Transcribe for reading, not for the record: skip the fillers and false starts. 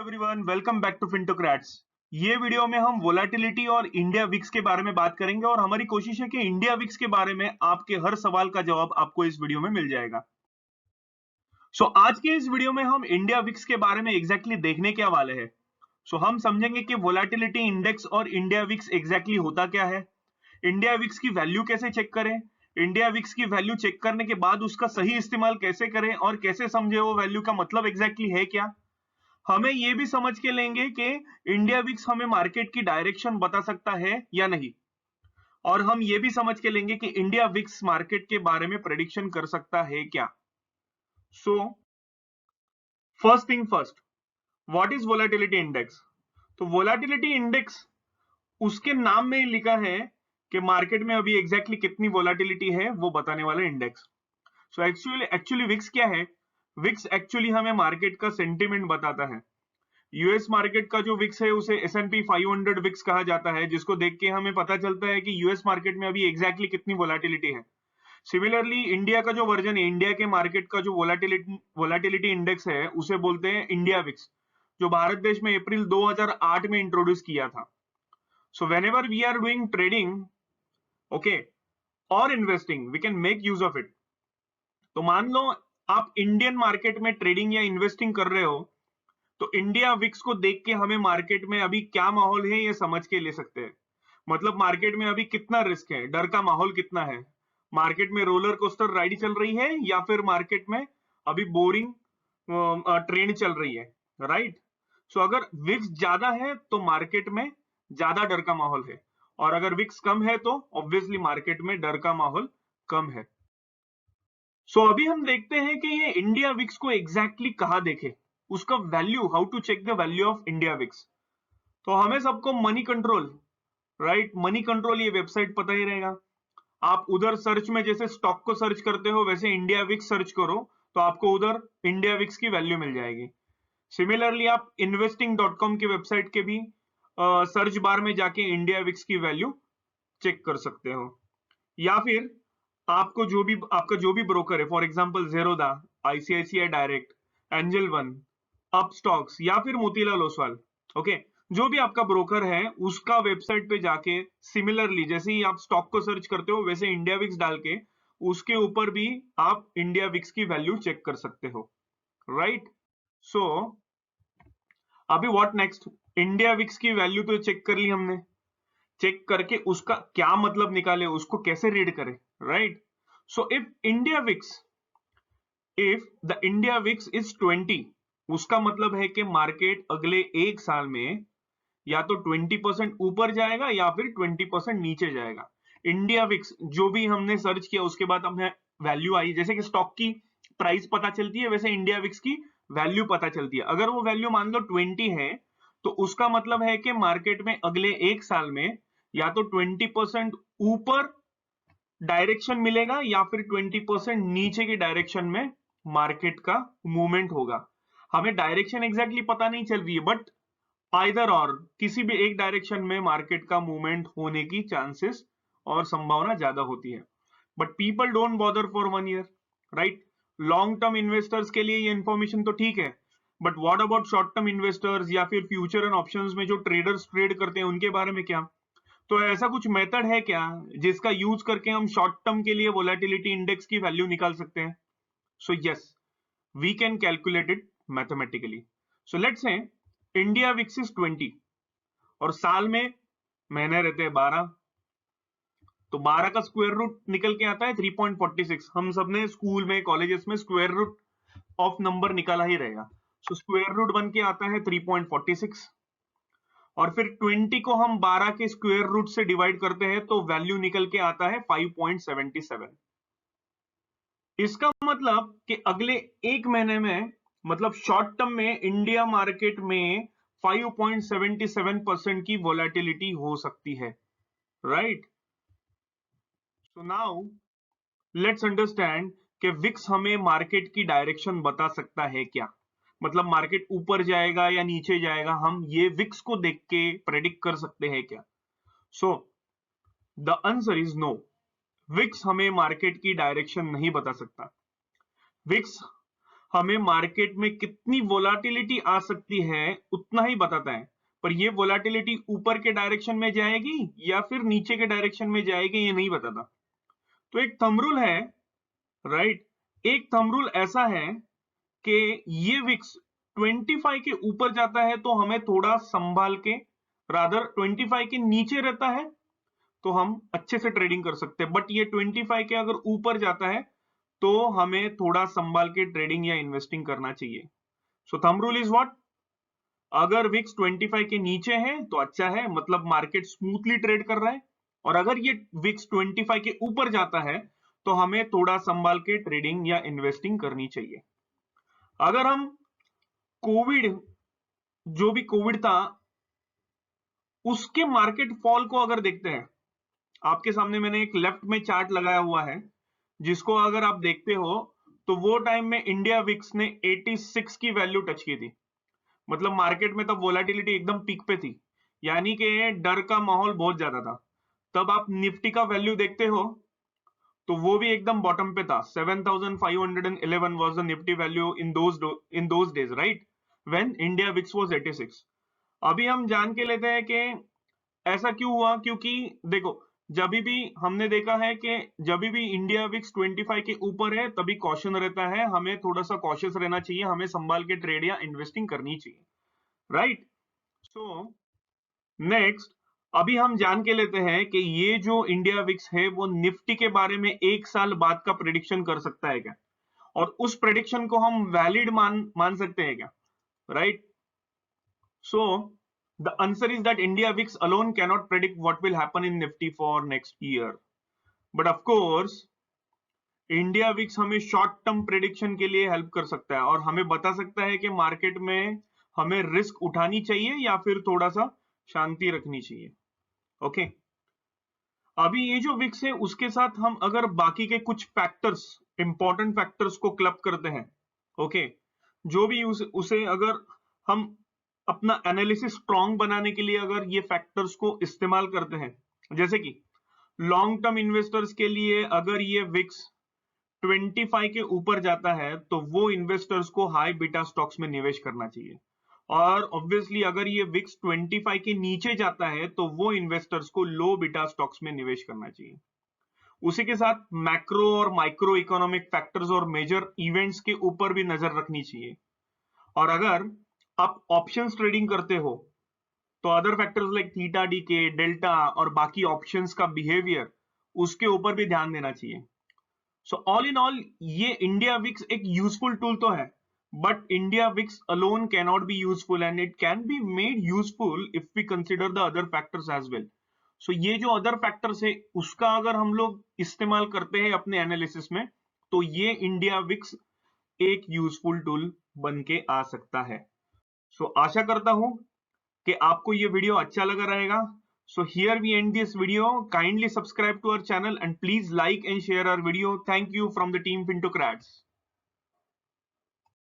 Everyone, welcome back to Fintocrats. ये video में हम वोलेटिलिटी और इंडिया विक्स के बारे में बात करेंगे और हमारी कोशिश है कि इंडिया विक्स के बारे में आपके हर सवाल का जवाब आपको इस वीडियो में मिल जाएगा। आज के इस वीडियो में हम इंडिया विक्स के बारे में एग्जैक्टली देखने क्या वाले हैं। हम समझेंगे कि वोलेटिलिटी इंडेक्स और इंडिया विक्स एग्जैक्टली होता क्या है, इंडिया विक्स की वैल्यू कैसे चेक करें, इंडिया विक्स की वैल्यू चेक करने के बाद उसका सही इस्तेमाल कैसे करें और कैसे समझे वो वैल्यू का मतलब एग्जैक्टली है क्या। हमें ये भी समझ के लेंगे कि इंडिया विक्स हमें मार्केट की डायरेक्शन बता सकता है या नहीं, और हम ये भी समझ के लेंगे कि इंडिया विक्स मार्केट के बारे में प्रेडिक्शन कर सकता है क्या। So first thing first, what is volatility index. तो वोलेटिलिटी इंडेक्स उसके नाम में ही लिखा है कि मार्केट में अभी एग्जैक्टली कितनी वोलेटिलिटी है वो बताने वाला इंडेक्स। सो एक्चुअली विक्स क्या है। विक्स एक्चुअली हमें मार्केट का सेंटिमेंट बताता है। यूएस मार्केट का जो विक्स है उसे S&P 500 विक्स कहा जाता है, जिसको देख के हमें पता चलता है कि यूएस मार्केट में अभी एग्जैक्टली कितनी वोलेटिलिटी है। सिमिलरली इंडिया का जो वर्जन है, इंडिया के मार्केट का जो वोलेटिलिटी इंडेक्स है उसे बोलते हैं इंडिया विक्स, जो भारत देश में अप्रैल 2008 में इंट्रोड्यूस किया था। So whenever we are doing trading okay और investing we can make use of it. तो मान लो आप इंडियन मार्केट में ट्रेडिंग या इन्वेस्टिंग कर रहे हो, तो इंडिया विक्स को देख के हमें मार्केट में अभी क्या माहौल है ये समझ के ले सकते हैं। मतलब मार्केट में अभी कितना रिस्क है, डर का माहौल कितना है, मार्केट में रोलर कोस्टर राइड चल रही है या फिर मार्केट में अभी बोरिंग ट्रेंड चल रही है, राइट। अगर विक्स ज्यादा है तो मार्केट में ज्यादा डर का माहौल है, और अगर विक्स कम है तो ऑब्वियसली मार्केट में डर का माहौल कम है। अभी हम देखते हैं कि ये इंडिया विक्स को एग्जैक्टली कहां देखे, उसका value, how to check the value of India VIX. तो हमें सबको Moneycontrol, right, Moneycontrol ये वेबसाइट पता ही रहेगा। आप उधर सर्च में जैसे स्टॉक को सर्च करते हो वैसे इंडिया विक्स सर्च करो तो आपको उधर इंडिया विक्स की वैल्यू मिल जाएगी। सिमिलरली आप investing.com की वेबसाइट के भी सर्च बार में जाके इंडिया विक्स की वैल्यू चेक कर सकते हो, या फिर आपका जो भी ब्रोकर है, for example Zerodha, ICICI direct, angel one, up stocks या फिर मोतीलाल ओसवाल, ओके, जो भी आपका ब्रोकर है उसका वेबसाइट पे जाके सिमिलरली जैसे ही आप स्टॉक को सर्च करते हो वैसे इंडिया विक्स डाल के उसके ऊपर भी आप इंडिया विक्स की वैल्यू चेक कर सकते हो, राइट। सो अभी व्हाट नेक्स्ट, इंडिया विक्स की वैल्यू तो चेक कर ली हमने, चेक करके उसका क्या मतलब निकाले, उसको कैसे रीड करें, right. So if the India VIX is 20, उसका मतलब है कि मार्केट अगले एक साल में या तो 20% ऊपर जाएगा या फिर 20% नीचे जाएगा। इंडिया विक्स जो भी हमने सर्च किया उसके बाद हमें वैल्यू आई, जैसे कि स्टॉक की प्राइस पता चलती है वैसे इंडिया विक्स की वैल्यू पता चलती है। अगर वो वैल्यू मान लो 20 है तो उसका मतलब है कि मार्केट में अगले एक साल में या तो 20% ऊपर डायरेक्शन मिलेगा या फिर 20% नीचे की डायरेक्शन में मार्केट का मूवमेंट होगा। हमें डायरेक्शन एग्जैक्टली पता नहीं चल रही है, बट आइदर और किसी भी एक डायरेक्शन में मार्केट का मूवमेंट होने की चांसेस और संभावना ज्यादा होती है। But people don't bother for 1 year, right. Long term investors के लिए ये इंफॉर्मेशन तो ठीक है, but what about short term investors या फिर फ्यूचर एंड ऑप्शंस में जो ट्रेडर्स ट्रेड करते हैं उनके बारे में क्या। तो ऐसा कुछ मेथड है क्या जिसका यूज करके हम शॉर्ट टर्म के लिए वोलेटिलिटी इंडेक्स की वैल्यू निकाल सकते हैं। So yes, we can calculate it mathematically. So let's say India VIX is 20 और साल में महीने रहते हैं 12, तो 12 का स्क्वायर रूट निकल के आता है 3.46। हम सबने स्कूल में कॉलेजेस में स्क्वायर रूट ऑफ नंबर निकाला ही रहेगा। सो स्क्वायर रूट बन के आता है 3.46, और फिर 20 को हम 12 के स्क्वायर रूट से डिवाइड करते हैं तो वैल्यू निकल के आता है 5.77। इसका मतलब कि अगले एक महीने में, मतलब शॉर्ट टर्म में इंडिया मार्केट में 5.77% की वोलेटिलिटी हो सकती है, right. So now let's understand कि विक्स हमें मार्केट की डायरेक्शन बता सकता है क्या, मतलब मार्केट ऊपर जाएगा या नीचे जाएगा, हम ये विक्स को देख के प्रेडिक्ट कर सकते हैं क्या। So the answer is no, VIX हमें मार्केट की डायरेक्शन नहीं बता सकता। विक्स हमें मार्केट में कितनी वोलाटिलिटी आ सकती है उतना ही बताता है, पर ये वोलाटिलिटी ऊपर के डायरेक्शन में जाएगी या फिर नीचे के डायरेक्शन में जाएगी ये नहीं बताता। तो एक थंब रूल है, राइट, एक थंब रूल ऐसा है कि ये विक्स 25 के ऊपर जाता है तो हमें थोड़ा संभाल के, रादर 25 के नीचे रहता है तो हम अच्छे से ट्रेडिंग कर सकते हैं, बट ये 25 के अगर ऊपर जाता है तो हमें थोड़ा संभाल के ट्रेडिंग या इन्वेस्टिंग करना चाहिए। सो थंब रूल इज व्हाट, अगर विक्स 25 के नीचे है तो अच्छा है, मतलब मार्केट स्मूथली ट्रेड कर रहा है, और अगर ये विक्स 25 के ऊपर जाता है तो हमें थोड़ा संभाल के ट्रेडिंग या इन्वेस्टिंग करनी चाहिए। अगर हम कोविड, जो भी कोविड था उसके मार्केट फॉल को अगर देखते हैं, आपके सामने मैंने एक लेफ्ट में चार्ट लगाया हुआ है जिसको अगर आप देखते हो तो वो टाइम में इंडिया विक्स ने 86 की वैल्यू टच की थी, मतलब मार्केट में तब वोलेटिलिटी एकदम पीक पे थी, यानी कि डर का माहौल बहुत ज्यादा था। तब आप निफ्टी का वैल्यू देखते हो तो वो भी एकदम बॉटम पे था, 7511 was the Nifty value in those days, right, when India VIX was 86। अभी हम जान के लेते हैं कि ऐसा क्यों हुआ, क्योंकि देखो जब भी हमने देखा है कि जब भी इंडिया विक्स 25 के ऊपर है तभी कॉशन रहता है, हमें थोड़ा सा कॉशियस रहना चाहिए, हमें संभाल के ट्रेड या इन्वेस्टिंग करनी चाहिए, राइट। सो नेक्स्ट, अभी हम जान के लेते हैं कि ये जो इंडिया विक्स है वो निफ्टी के बारे में एक साल बाद का प्रेडिक्शन कर सकता है क्या, और उस प्रेडिक्शन को हम वैलिड मान सकते हैं क्या, right. So the answer is that India VIX alone cannot predict what will happen in Nifty for next year. But of course, India VIX हमें शॉर्ट टर्म प्रेडिक्शन के लिए हेल्प कर सकता है और हमें बता सकता है कि मार्केट में हमें रिस्क उठानी चाहिए या फिर थोड़ा सा शांति रखनी चाहिए। ओके, अभी ये जो विक्स है उसके साथ हम अगर बाकी के कुछ फैक्टर्स, इंपॉर्टेंट फैक्टर्स को क्लब करते हैं, ओके, जो भी उसे अगर हम अपना एनालिसिस स्ट्रॉन्ग बनाने के लिए अगर ये फैक्टर्स को इस्तेमाल करते हैं, जैसे कि लॉन्ग टर्म इन्वेस्टर्स के लिए अगर ये विक्स 25 के ऊपर जाता है तो वो इन्वेस्टर्स को हाई बीटा स्टॉक्स में निवेश करना चाहिए, और ऑब्वियसली अगर ये विक्स 25 के नीचे जाता है तो वो इन्वेस्टर्स को लो बीटा स्टॉक्स में निवेश करना चाहिए। उसी के साथ मैक्रो और माइक्रो इकोनॉमिक फैक्टर्स और मेजर इवेंट्स के ऊपर भी नजर रखनी चाहिए, और अगर आप ऑप्शंस ट्रेडिंग करते हो तो other factors like theta DK, delta और बाकी ऑप्शंस का बिहेवियर, उसके ऊपर भी ध्यान देना चाहिए। सो ऑल इन ऑल ये इंडिया विक्स एक यूजफुल टूल तो है, but India VIX alone can not be useful and it can be made useful if we consider the other factors as well. So ये जो other factors है उसका अगर हम लोग इस्तेमाल करते हैं अपने एनालिसिस में तो ये इंडिया विक्स एक यूजफुल टूल बन के आ सकता है। सो आशा करता हूं कि आपको ये वीडियो अच्छा लगा रहेगा। So here we end this video. Kindly subscribe to our channel and please like and share our video. Thank you from the team Fintocrats.